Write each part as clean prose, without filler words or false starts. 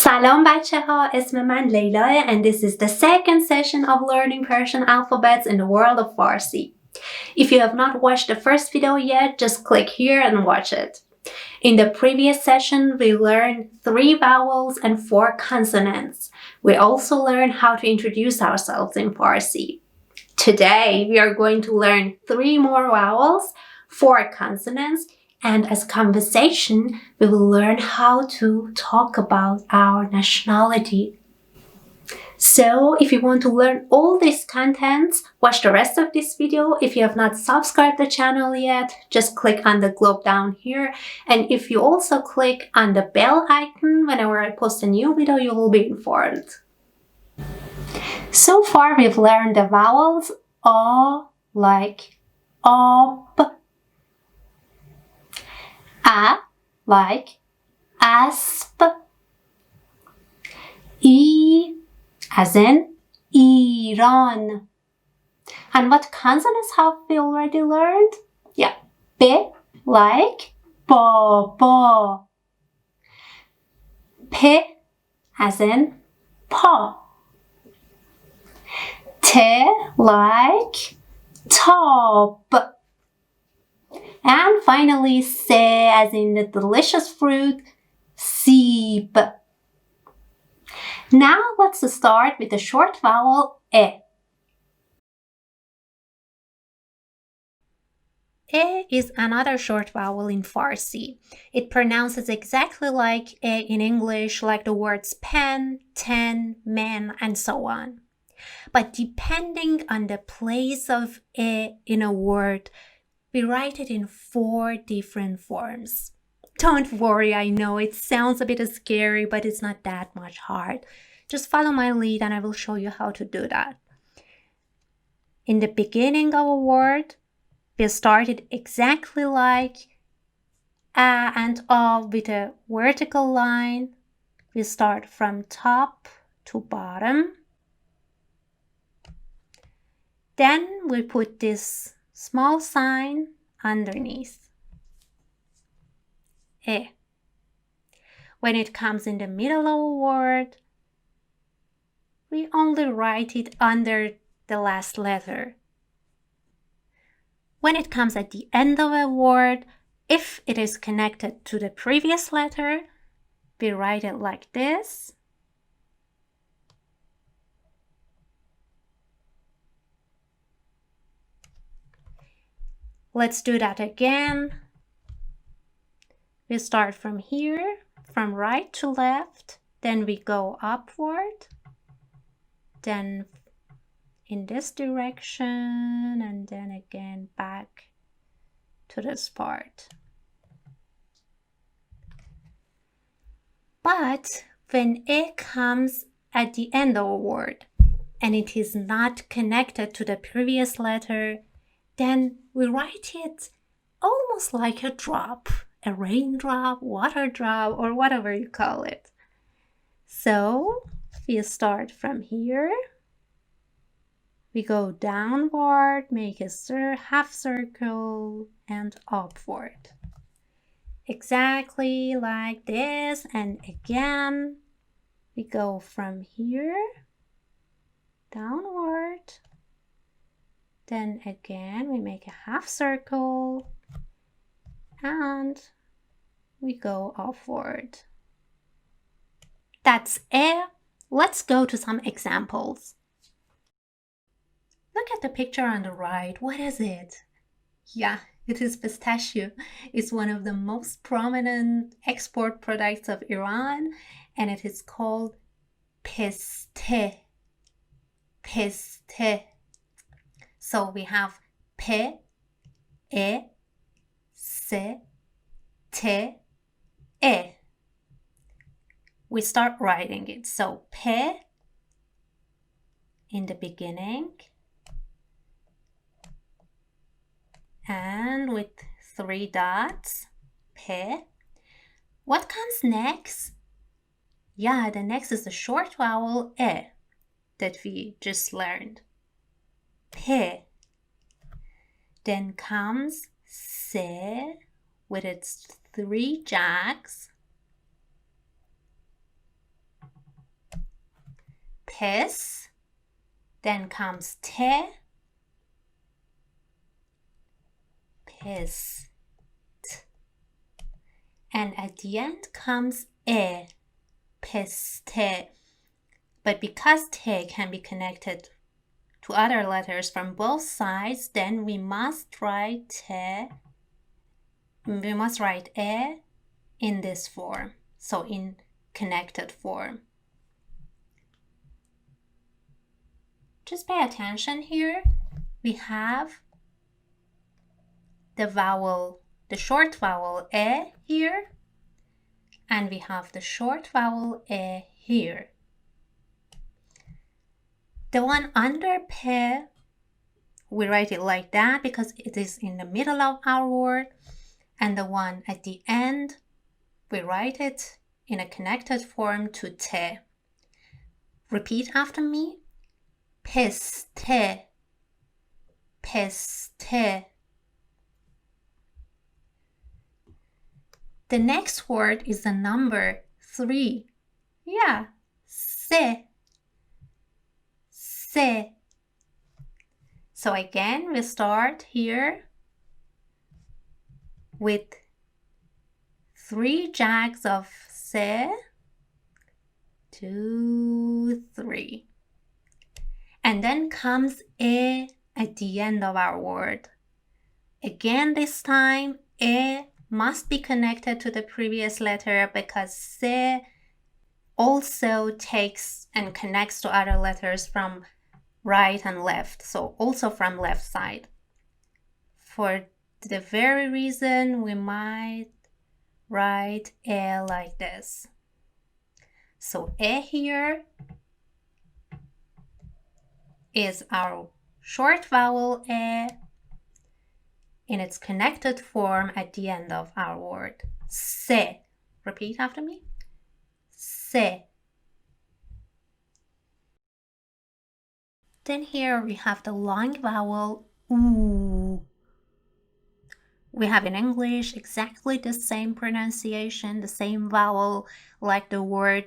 سلام بچه ها، اسم من لیلاه and this is the second session of learning Persian alphabets in the world of Farsi. If you have not watched the first video yet, just click here and watch it. In the previous session, we learned 3 vowels and 4 consonants. We also learned how to introduce ourselves in Farsi. Today, we are going to learn 3 more vowels, 4 consonants, and as conversation, we will learn how to talk about our nationality. So, if you want to learn all these contents, watch the rest of this video. If you have not subscribed the channel yet, just click on the globe down here. And if you also click on the bell icon, whenever I post a new video, you will be informed. So far, we've learned the vowels A like ob, A like asp, E as in Iran. And what consonants have we already learned? Yeah, B like baba, P as in pa, T like top, and finally S as in the delicious fruit, seep. Now let's start with the short vowel E. E is another short vowel in Farsi. It pronounces exactly like E in English, like the words pen, ten, man, and so on. But depending on the place of E in a word, we write it in 4 different forms. Don't worry, I know it sounds a bit scary, but it's not that much hard. Just follow my lead and I will show you how to do that. In the beginning of a word, we started exactly like A and O with a vertical line. We start from top to bottom. Then we put this small sign underneath. E. When it comes in the middle of a word, we only write it under the last letter. When it comes at the end of a word, if it is connected to the previous letter, we write it like this. Let's do that again. We start from here, from right to left, then we go upward, then in this direction, and then again back to this part. But when E comes at the end of a word and it is not connected to the previous letter, then we write it almost like a drop, a raindrop, water drop, or whatever you call it. So we start from here. We go downward, make a half circle, and upward. Exactly like this, and again, we go from here, downward, then again, we make a half circle, and we go upward. That's E. Let's go to some examples. Look at the picture on the right. What is it? Yeah, it is pistachio. It's one of the most prominent export products of Iran, and it is called piste. Piste. So we have P, E, S, T, E. We start writing it. So P in the beginning, and with 3 dots, P. What comes next? Yeah, the next is the short vowel E that we just learned. P. Then comes S with its 3 jacks. pis, then comes te, pis, t. And at the end comes e, pis, te. But because te can be connected to other letters from both sides, then we must write te, we must write e in this form, so in connected form. Just pay attention here. We have the vowel, the short vowel e here, and we have the short vowel e here. The one under pe, we write it like that because it is in the middle of our word, and the one at the end, we write it in a connected form to te. Repeat after me. Piste, piste. The next word is the number 3. Yeah, se, se. So again, we start here with 3 jags of se, 2, 3. And then comes e at the end of our word. Again, this time, e must be connected to the previous letter because se also takes and connects to other letters from right and left, so also from left side. For the very reason, we might write e like this. So e here is our short vowel e in its connected form at the end of our word. Se. Repeat after me. Se. Then here we have the long vowel oo. We have in English exactly the same pronunciation, the same vowel like the word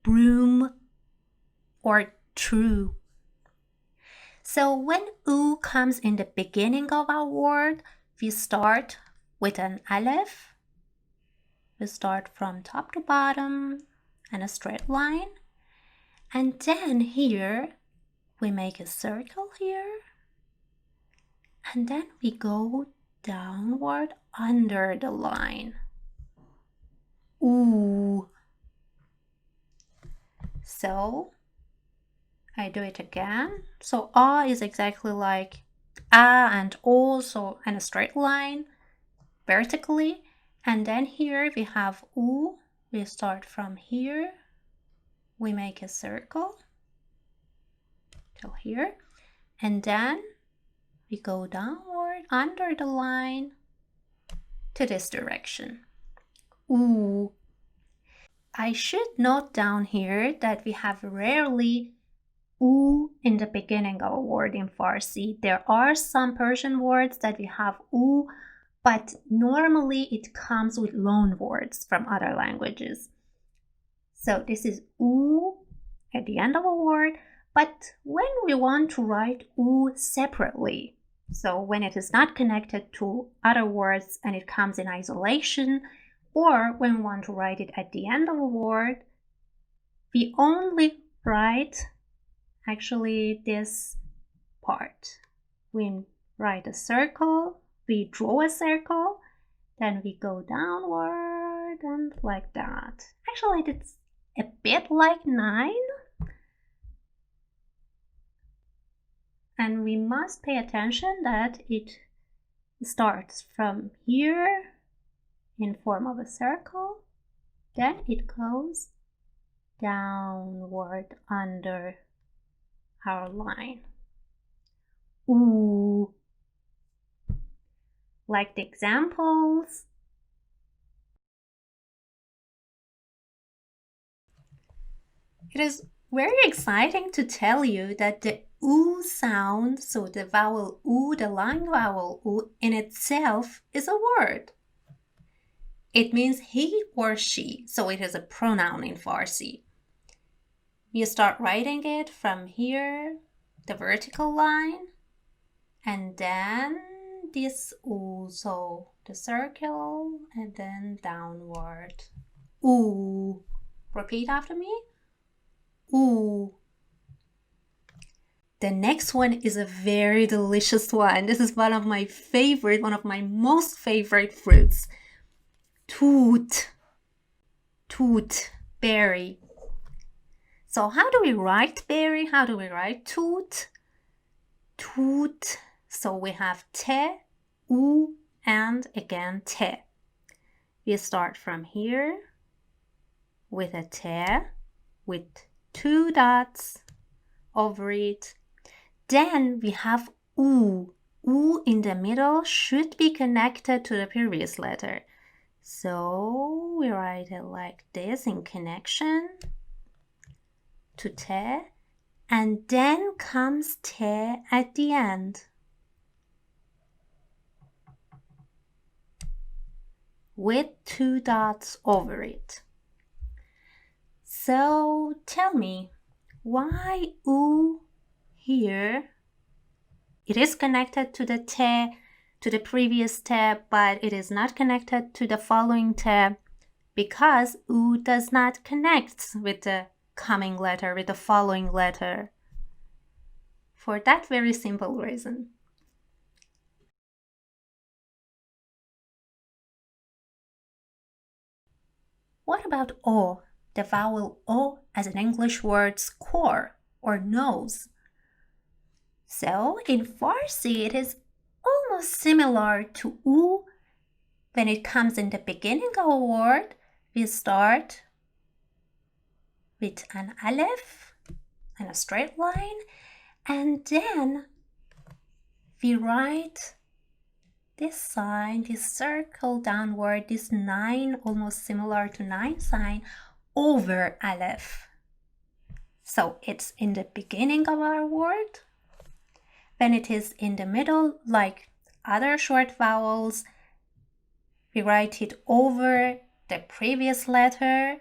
broom or true. So when oo comes in the beginning of our word, we start with an aleph. We start from top to bottom and a straight line. And then here, we make a circle here. And then we go downward under the line. Ooh. So I do it again. So a is exactly like a and o, so in a straight line vertically. And then here we have oo. We start from here. We make a circle till here. And then we go downward under the line to this direction. Ooh. I should note down here that we have rarely oo in the beginning of a word in Farsi. There are some Persian words that we have oo, but normally it comes with loan words from other languages. So this is oo at the end of a word, but when we want to write oo separately, so when it is not connected to other words and it comes in isolation, or when we want to write it at the end of a word, we only write actually this part. We write a circle, we draw a circle, then we go downward and like that. Actually, it's a bit like 9. And we must pay attention that it starts from here in form of a circle, then it goes downward under our line. Ooh. Like the examples. It is very exciting to tell you that the oo sound, so the vowel oo, the long vowel oo, in itself is a word. It means he or she, so it is a pronoun in Farsi. you start writing it from here, the vertical line, and then this also the circle, and then downward. Ooh. Repeat after me. Ooh. The next one is a very delicious one. This is one of my most favorite fruits. Toot. Toot. Berry. So how do we write berry? How do we write toot? Toot. So we have te, u, and again te. We start from here with a te, with 2 dots over it. Then we have u. U in the middle should be connected to the previous letter. So we write it like this in connection to te, and then comes te at the end with 2 dots over it. So tell me, why u here? It is connected to the te, to the previous te, but it is not connected to the following te because u does not connect with the coming letter, with the following letter. For that very simple reason. What about o? The vowel o as an English word's core or nose. So in Farsi, it is almost similar to u. When it comes in the beginning of a word, we start with an aleph and a straight line, and then we write this sign, this circle downward, this 9, almost similar to 9 sign, over aleph. So it's in the beginning of our word. When it is in the middle, like other short vowels, we write it over the previous letter,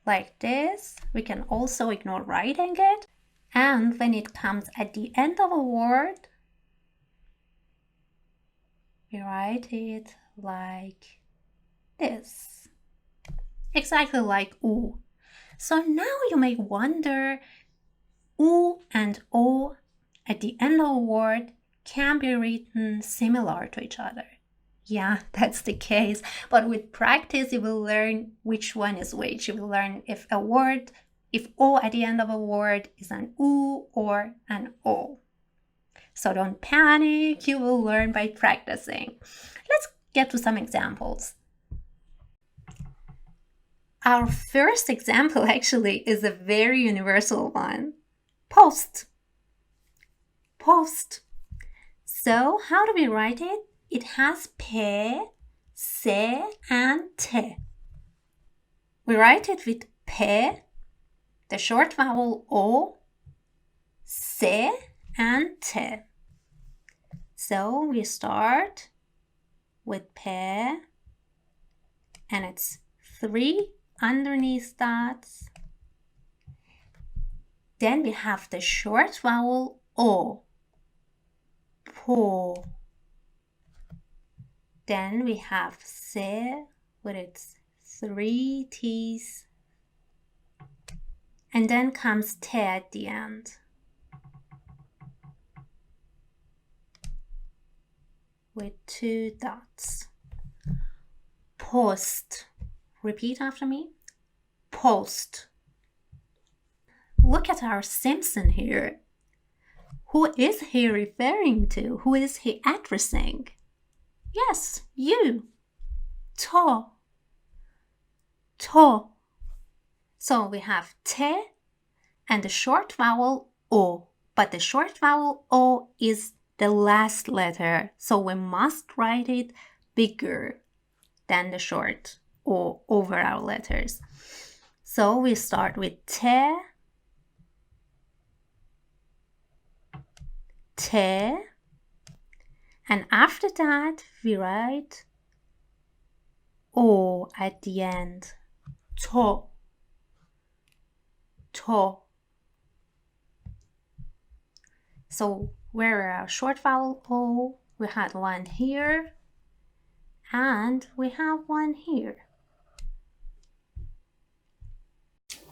like this. We can also ignore writing it. And when it comes at the end of a word, we write it like this. Exactly like u. So now you may wonder, u and o at the end of a word can be written similar to each other. Yeah, that's the case. But with practice, you will learn which one is which. You will learn if o at the end of a word is an u or an o. So don't panic, you will learn by practicing. Let's get to some examples. Our first example actually is a very universal one. Post. Post. So how do we write it? It has pe, se, and te. We write it with pe, the short vowel o, se, and te. So we start with pe, and it's 3 underneath dots. Then we have the short vowel o, po. Then we have se with its 3 T's. And then comes te at the end. With 2 dots. Post. Repeat after me. Post. Look at our Simpson here. Who is he referring to? Who is he addressing? Yes, you. To. To. So we have te and the short vowel o. But the short vowel o is the last letter. So we must write it bigger than the short o over our letters. So we start with te. Te. And after that, we write o at the end. To. to. So where our short vowel O, we had one here, and we have one here.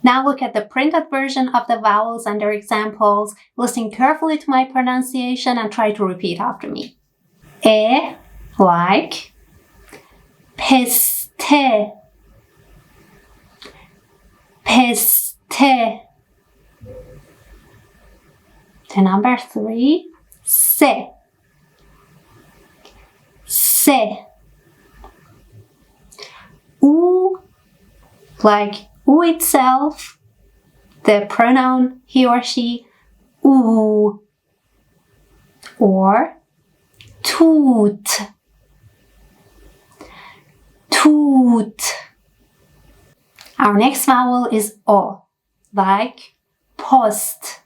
Now look at the printed version of the vowels and their examples. Listen carefully to my pronunciation and try to repeat after me. E, like peste, peste. The number 3, se, se. U, like U itself, the pronoun he or she, u, or toot, toot. Our next vowel is O, like post,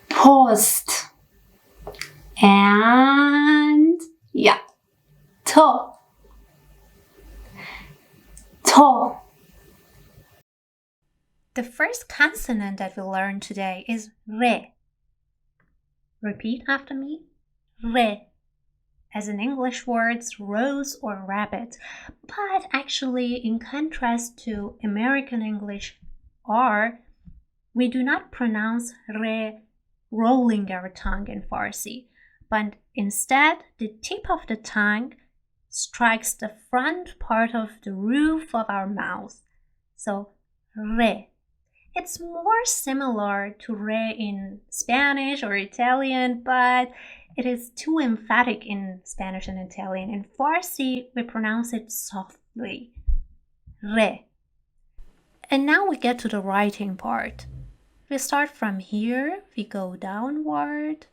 post. And yeah, to, to. The first consonant that we learned today is re. Repeat after me. Re. As in English words, rose or rabbit. But actually, in contrast to American English R, we do not pronounce re rolling our tongue in Farsi, but instead the tip of the tongue strikes the front part of the roof of our mouth. So, re. It's more similar to re in Spanish or Italian, but it is too emphatic in Spanish and Italian. In Farsi, we pronounce it softly. Re. And now we get to the writing part. We start from here, we go downward,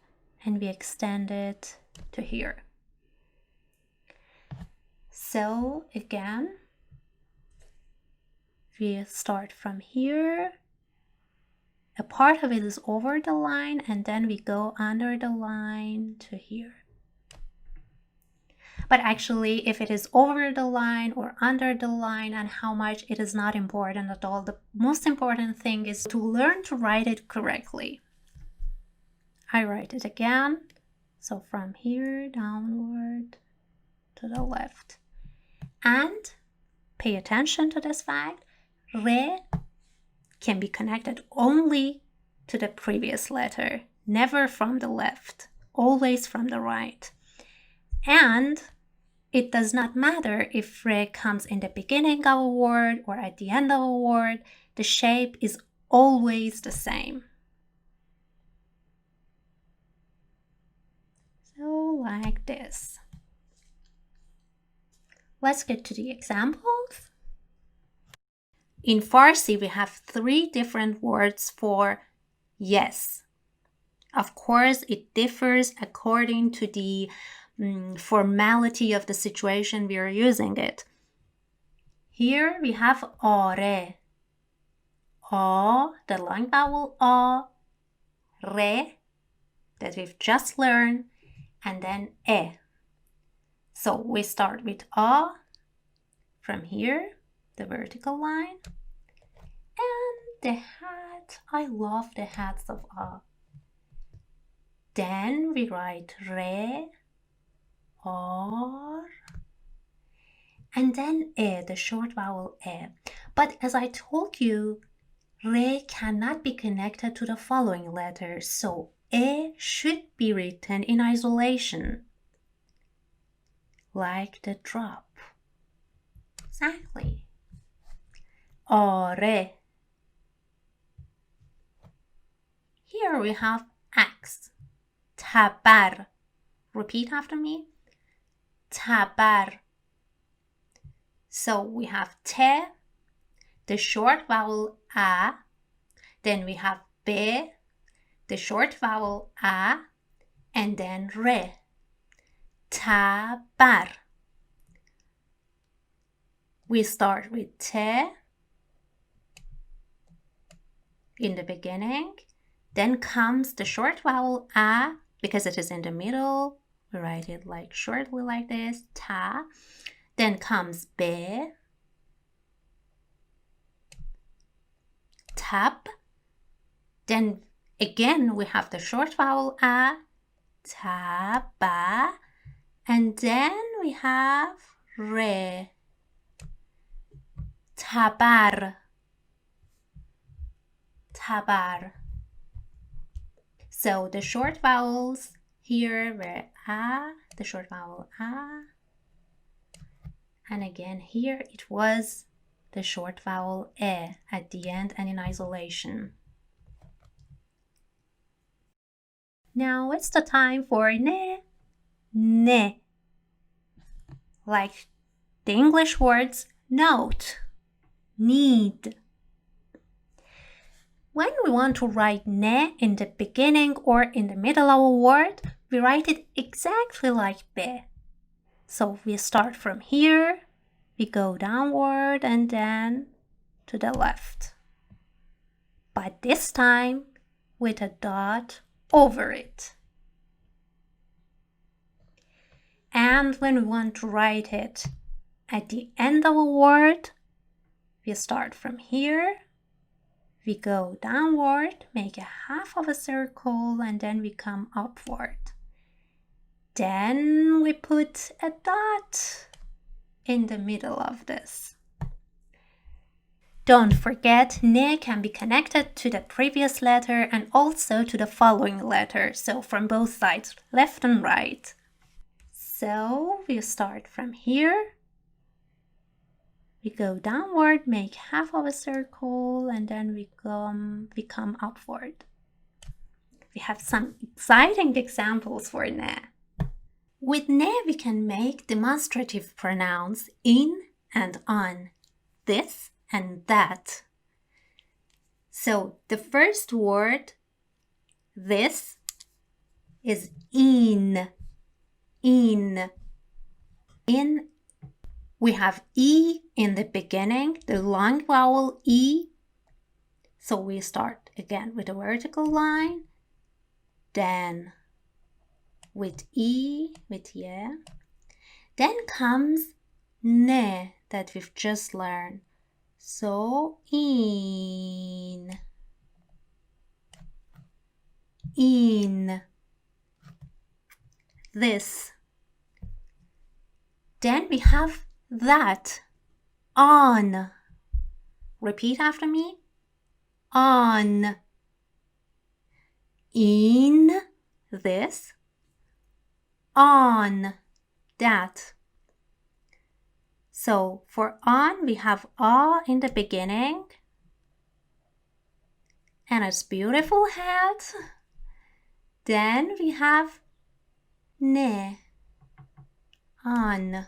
and we extend it to here. So again, we start from here. A part of it is over the line, and then we go under the line to here. But actually, if it is over the line or under the line and how much, it is not important at all. The most important thing is to learn to write it correctly. I write it again. So from here downward to the left. And pay attention to this fact. Re can be connected only to the previous letter, never from the left, always from the right. And it does not matter if re comes in the beginning of a word or at the end of a word, the shape is always the same. So like this. Let's get to the examples. In Farsi, we have 3 different words for yes. Of course, it differs according to the formality of the situation we are using it. Here we have are. A, the long vowel A, re, that we've just learned, and then e. So we start with A from here, the vertical line, and the hat. I love the hats of A. Then we write re, or, and then e, the short vowel e. But as I told you, re cannot be connected to the following letters, so e should be written in isolation, like the drop. Exactly. Are. Here we have X. Tabar. Repeat after me. Tabar. So we have te, the short vowel a, then we have be, the short vowel a, and then re. Tabar. We start with te in the beginning, then comes the short vowel a, because it is in the middle. We write it like shortly like this, ta. Then comes be, tab. Then again we have the short vowel a, taba, and then we have re, tabar, tabar. So the short vowels here were a, the short vowel a, and again here it was the short vowel e at the end and in isolation. Now it's the time for ne, ne. Like the English words note, need. When we want to write ne in the beginning or in the middle of a word, we write it exactly like be. So we start from here, we go downward and then to the left. But this time with a dot over it. And when we want to write it at the end of a word, we start from here, we go downward, make a half of a circle, and then we come upward. Then we put a dot in the middle of this. Don't forget, ne can be connected to the previous letter and also to the following letter, so from both sides, left and right. So we start from here, we go downward, make half of a circle, and then we come upward. We have some exciting examples for ne. With ne we can make demonstrative pronouns in and on, this and that. So the first word, this, is in. In. In. We have E in the beginning, the long vowel E. So we start again with a vertical line, then with E, with ye. Then comes ne that we've just learned. So in. In. This. Then we have that, on. Repeat after me. On. In this. On that. So for on we have a in the beginning and its beautiful head. Then we have ne, on.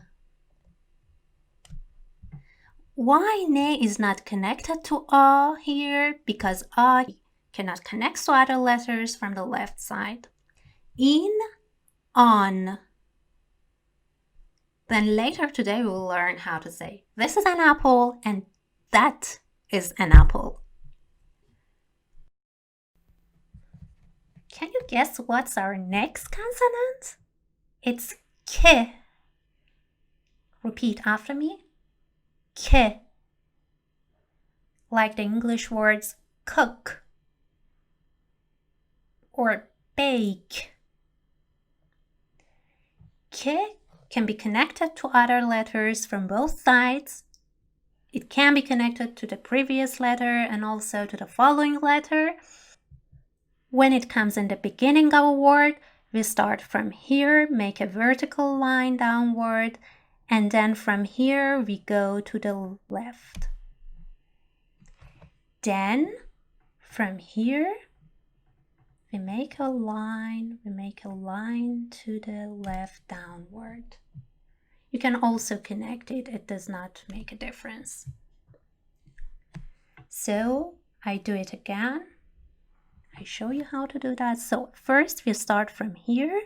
Why ne is not connected to a here? Because a cannot connect to other letters from the left side. In, on. Then later today we will learn how to say this is an apple and that is an apple. Can you guess what's our next consonant? It's k. Repeat after me. K. Like the English words cook or bake. K can be connected to other letters from both sides. It can be connected to the previous letter and also to the following letter. When it comes in the beginning of a word, we start from here, make a vertical line downward, and then from here we go to the left. Then from here we make a line to the left downward. You can also connect it, it does not make a difference. So I do it again. I show you how to do that. So first we start from here.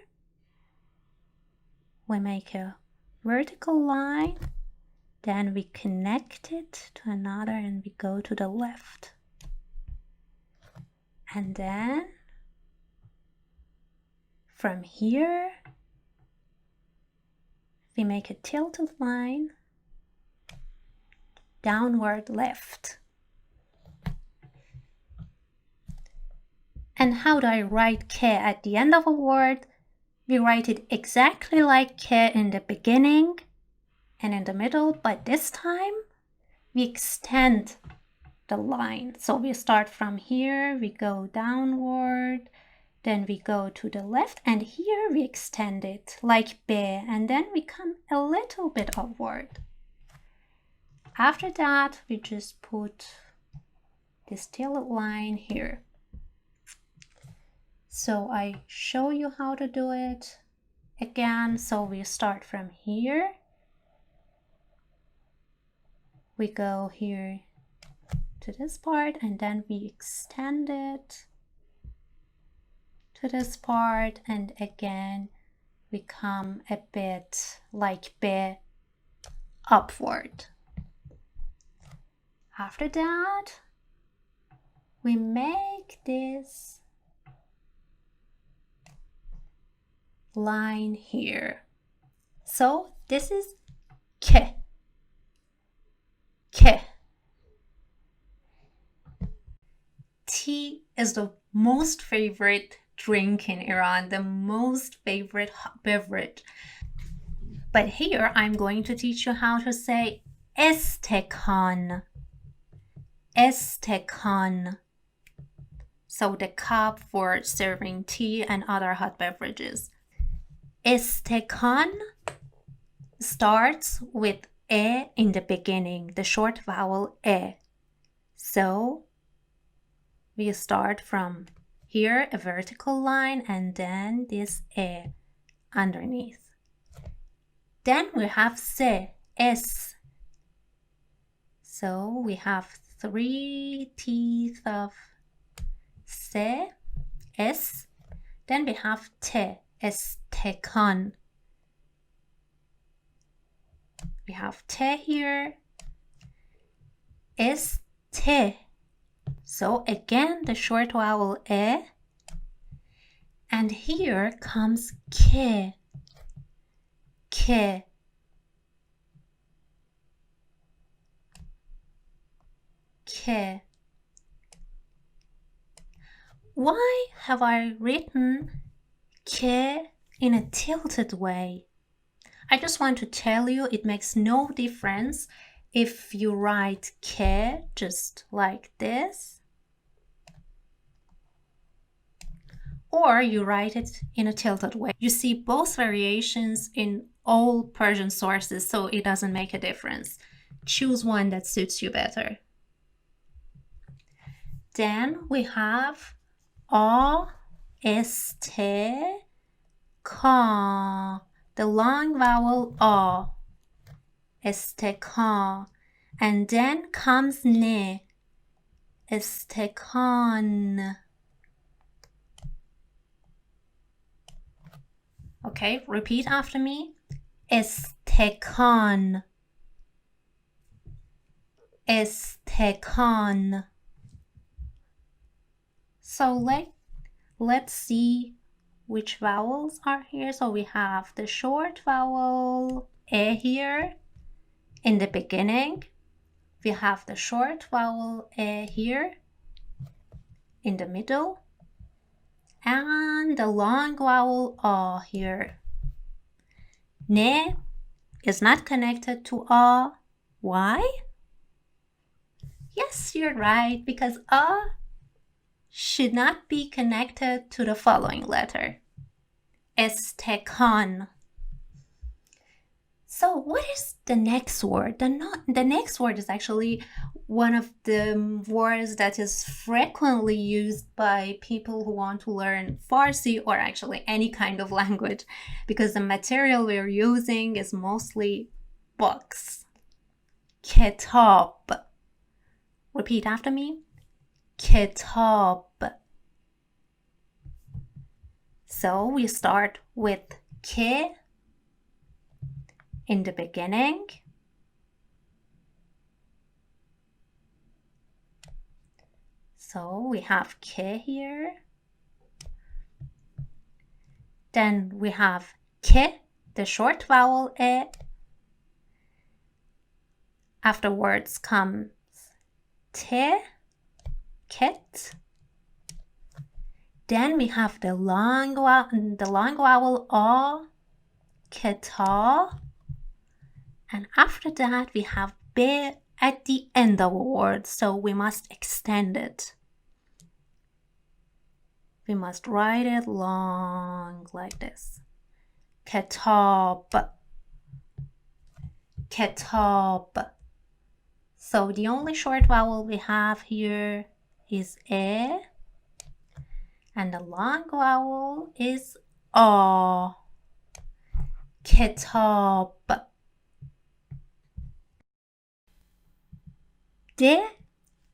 We make a vertical line, then we connect it to another and we go to the left. And then from here we make a tilted line downward left. And how do I write ke at the end of a word? We write it exactly like ke in the beginning and in the middle, but this time we extend the line. So we start from here, we go downward, then we go to the left, and here we extend it like be, and then we come a little bit upward. After that, we just put this tilted line here. So I show you how to do it again. So we start from here. We go here to this part, and then we extend it to this part, and again we come a bit like be upward. After that, we make this line here. So this is ke. Ke. Tea is the most favorite drink in Iran, the most favorite hot beverage. But here I'm going to teach you how to say istekan. Istekan. So the cup for serving tea and other hot beverages. Istekan starts with e in the beginning, the short vowel e. So we start from here, a vertical line, and then this e underneath. Then we have se, s. So we have 3 teeth of se, s. Then we have te, estekan. We have te here, este. So again, the short vowel e. And here comes ke. Ke. Ke. Why have I written ke in a tilted way? I just want to tell you it makes no difference if you write ke just like this, or you write it in a tilted way. You see both variations in all Persian sources, so it doesn't make a difference. Choose one that suits you better. Then we have a, este, ka, the long vowel a, estekan, and then comes ne, estekan. Okay, repeat after me. Estekan. Estekan. So let's see which vowels are here. So we have the short vowel e here in the beginning. We have the short vowel e here in the middle, and the long vowel a here. Ne is not connected to a. Why? Yes, you're right, because a should not be connected to the following letter. Estekan. So what is the next word? The next word is actually one of the words that is frequently used by people who want to learn Farsi or actually any kind of language, because the material we're using is mostly books. Kitab. Repeat after me. Kitab. So we start with ke in the beginning. So we have ke here. Then we have ke, the short vowel e. Afterwards comes te, ket. Then we have the long vowel A, keta. And after that, we have B at the end of a word, so we must extend it. We must write it long like this. Ketab. Ketab. So the only short vowel we have here is E, and the long vowel is A. Ketab. D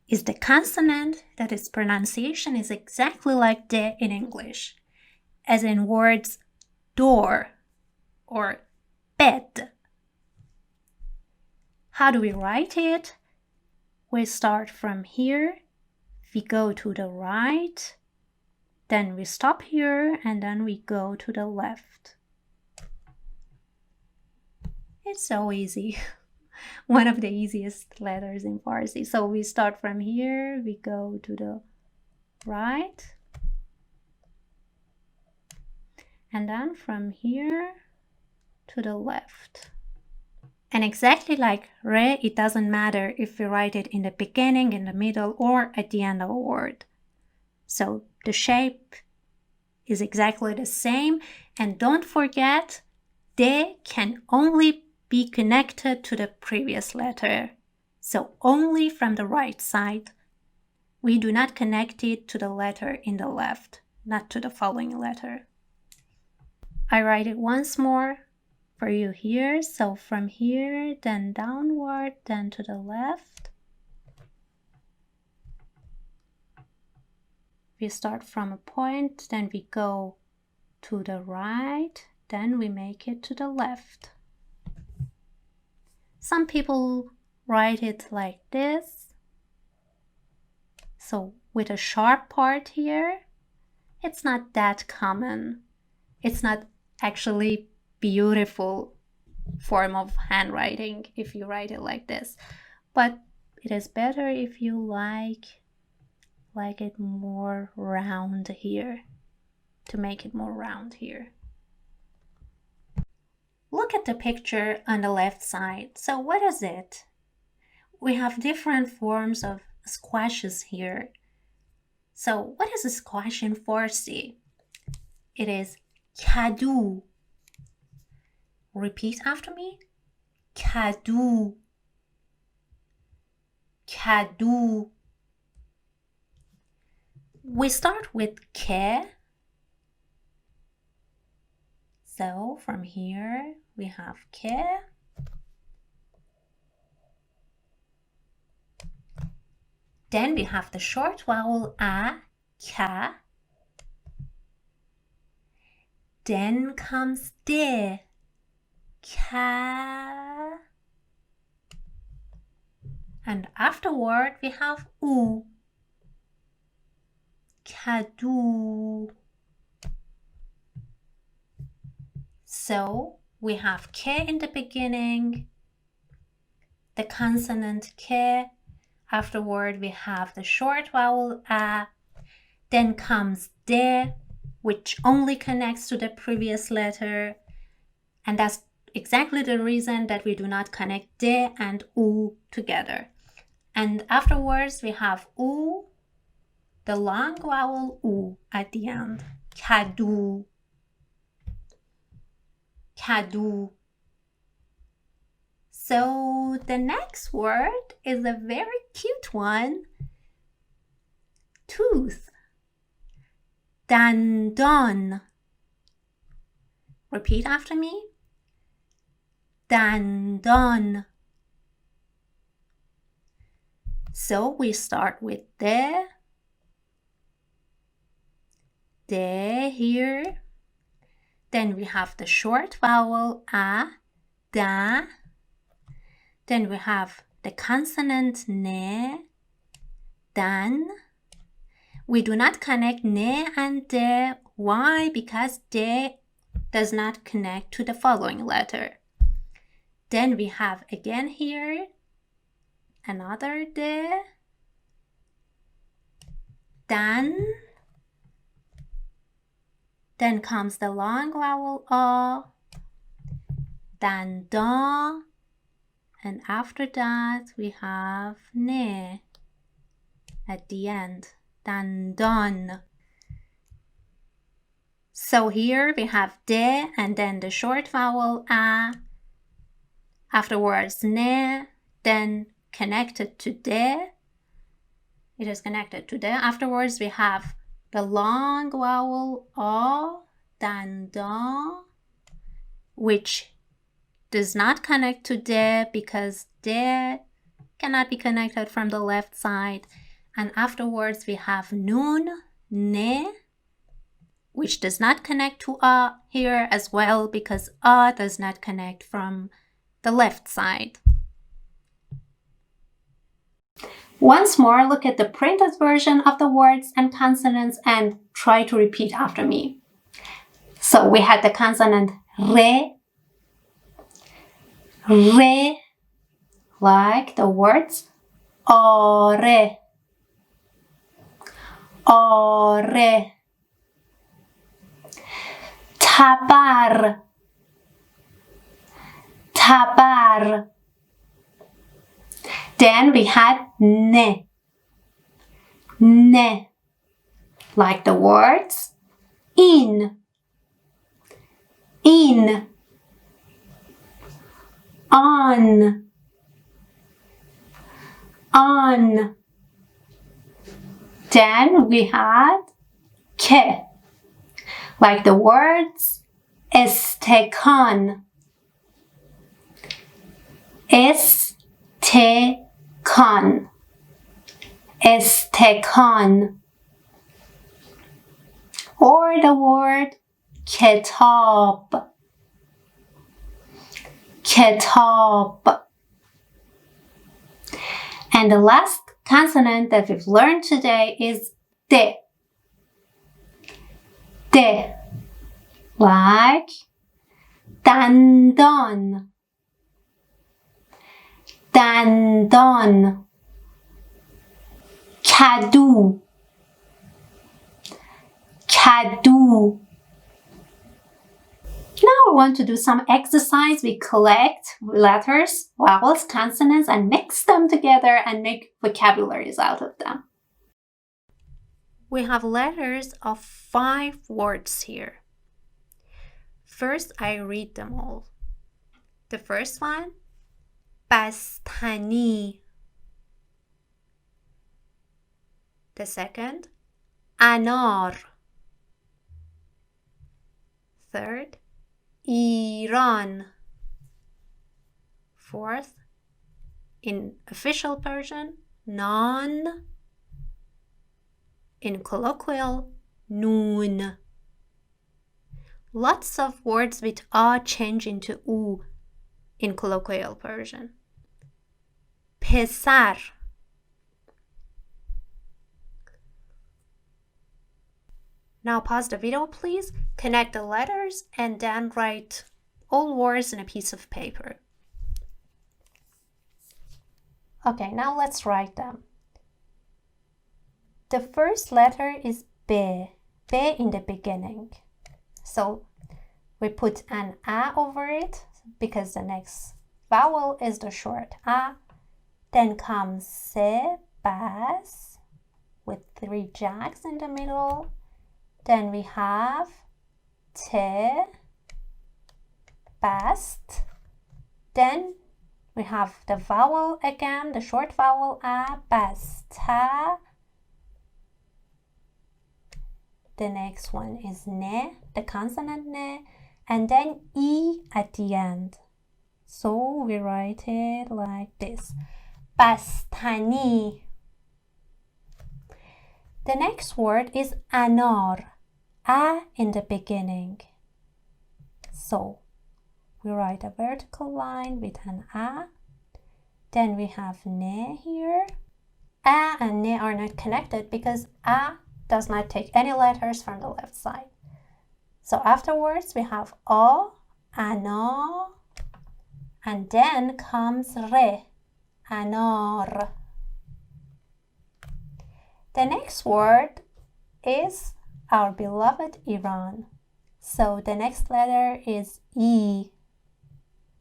is the consonant that its pronunciation is exactly like D in English, as in words door or bed. How do we write it? We start from here, we go to the right, then we stop here, and then we go to the left. It's so easy. One of the easiest letters in Farsi. So we start from here, we go to the right, and then from here to the left. And exactly like re, it doesn't matter if we write it in the beginning, in the middle, or at the end of a word. So the shape is exactly the same. And don't forget, de can only be connected to the previous letter. So only from the right side. We do not connect it to the letter in the left, not to the following letter. I write it once more for you here. So from here, then downward, then to the left. We start from a point, then we go to the right, then we make it to the left. Some people write it like this. So with a sharp part here, it's not that common. It's not actually beautiful form of handwriting if you write it like this. But it is better if you like it more round here, to make it more round here. Look at the picture on the left side. So what is it? We have different forms of squashes here. So what is a squash in Farsi? It is kadu. Repeat after me. Kadu. Kadu. We start with ke. So from here we have ke. Then we have the short vowel a, ka. Then comes de, ka. And afterward we have u, kadu. So we have ke in the beginning, the consonant ke. Afterward we have the short vowel a. Then comes de, which only connects to the previous letter. And that's exactly the reason that we do not connect de and u together. And afterwards we have u, the long vowel u at the end. Kadu. Kadu. So the next word is a very cute one. Tooth. Dandon. Repeat after me. Dandon. So we start with de here. Then we have the short vowel a, da. Then we have the consonant ne, dan. We do not connect ne and de. Why? Because de does not connect to the following letter. Then we have again here another de, dan, Then comes the long vowel A, then da, and after that we have ne at the end, dandan. So here we have de and then the short vowel a, afterwards ne, then connected to de. It is connected to de. Afterwards we have the long vowel a, dandan, which does not connect to de because de cannot be connected from the left side. And afterwards we have nun, ne, which does not connect to a here as well because a does not connect from the left side. Once more, look at the printed version of the words and consonants and try to repeat after me. So we had the consonant re, re, like the words are, are, tabar, tabar. Then we had ne, ne, like the words in, in, on, on. Then we had ke, like the words estekan, estekan, estekan. Or the word ketab, ketab. And the last consonant that we've learned today is de, de, like dandan, dandan, kadu, kadu. Now we want to do some exercise. We collect letters, vowels, consonants, and mix them together and make vocabularies out of them. We have letters of 5 words here. First, I read them all. The first one, bastani. The second, anar. Third, Iran. Fourth, in official Persian, non. In colloquial, noon. Lots of words with a change into u in colloquial Persian. Pesar. Now pause the video, please. Connect the letters and then write all words in a piece of paper. Okay, now let's write them. The first letter is B, B in the beginning. So we put an A over it because the next vowel is the short A. Then comes Se, Bas, with 3 jacks in the middle. Then we have Te, Bast. Then we have the vowel again, the short vowel A, Basta. The next one is Ne, the consonant Ne, and then E at the end. So we write it like this, Bastani. The next word is anar, A in the beginning. So we write a vertical line with an A. Then we have Ne here. A and Ne are not connected because A does not take any letters from the left side. So afterwards we have O, Ana, and then comes Re, Anar. The next word is our beloved Iran. So the next letter is E,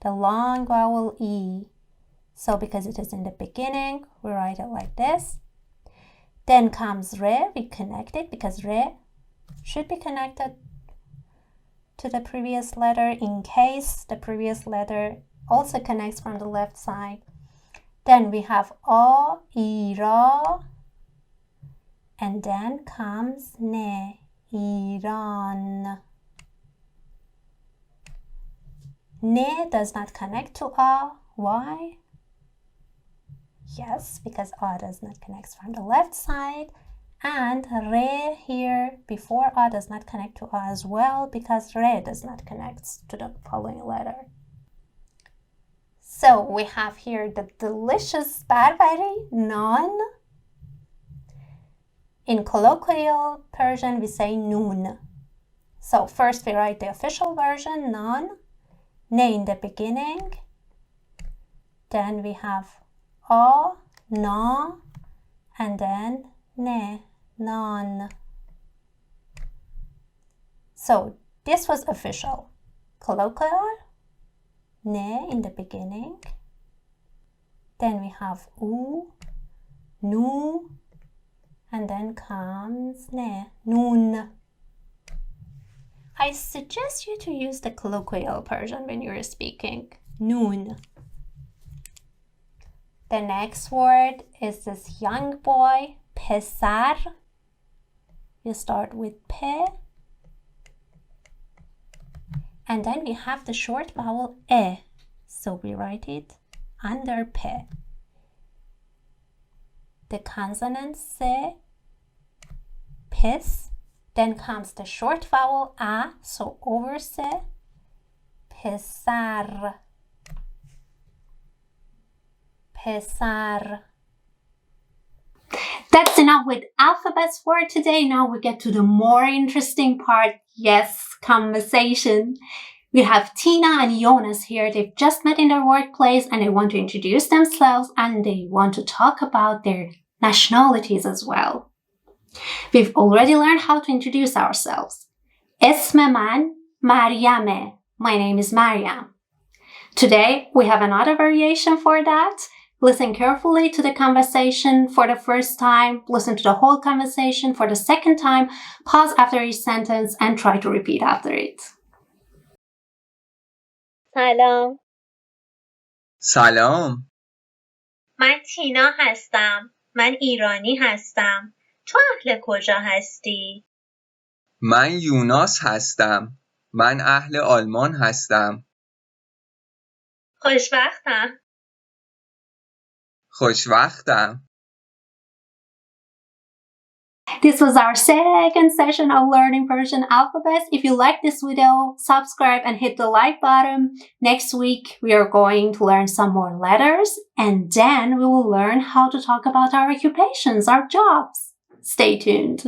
the long vowel E. So because it is in the beginning, we write it like this. Then comes Re, we connect it because Re should be connected to the previous letter in case the previous letter also connects from the left side. Then we have A, I, Ra, and then comes Ne, Iran. Ne does not connect to A. Why? Yes, because A does not connect from the left side. And Re here before A does not connect to A as well because Re does not connect to the following letter. So we have here the delicious barbari, naan. In colloquial Persian, we say noon. So first we write the official version, naan, ne in the beginning. Then we have a, na, and then ne, naan. So this was official. Colloquial, ne in the beginning. Then we have u, nu, and then comes ne, noon. I suggest you to use the colloquial Persian when you're speaking. Noon. The next word is this young boy, pesar. You start with pe. And then we have the short vowel e. So we write it under pe. The consonant se, pes. Then comes the short vowel a, so over se, pesar. Pesar. That's enough with alphabets for today. Now we get to the more interesting part. Yes, conversation. We have Tina and Jonas here. They've just met in their workplace and they want to introduce themselves and they want to talk about their nationalities as well. We've already learned how to introduce ourselves. اسم من مريمه. My name is Mariam. Today we have another variation for that. Listen carefully to the conversation for the first time. Listen to the whole conversation for the second time. Pause after each sentence and try to repeat after it. سلام. سلام. من تینا هستم. من ایرانی هستم. تو اهل کجا هستی؟ من یوناس هستم. من اهل آلمان هستم. خوشوقتم. خوشوقتم. This was our second session of learning Persian alphabets. If you like this video, subscribe and hit the like button. Next week, we are going to learn some more letters and then we will learn how to talk about our occupations, our jobs. Stay tuned.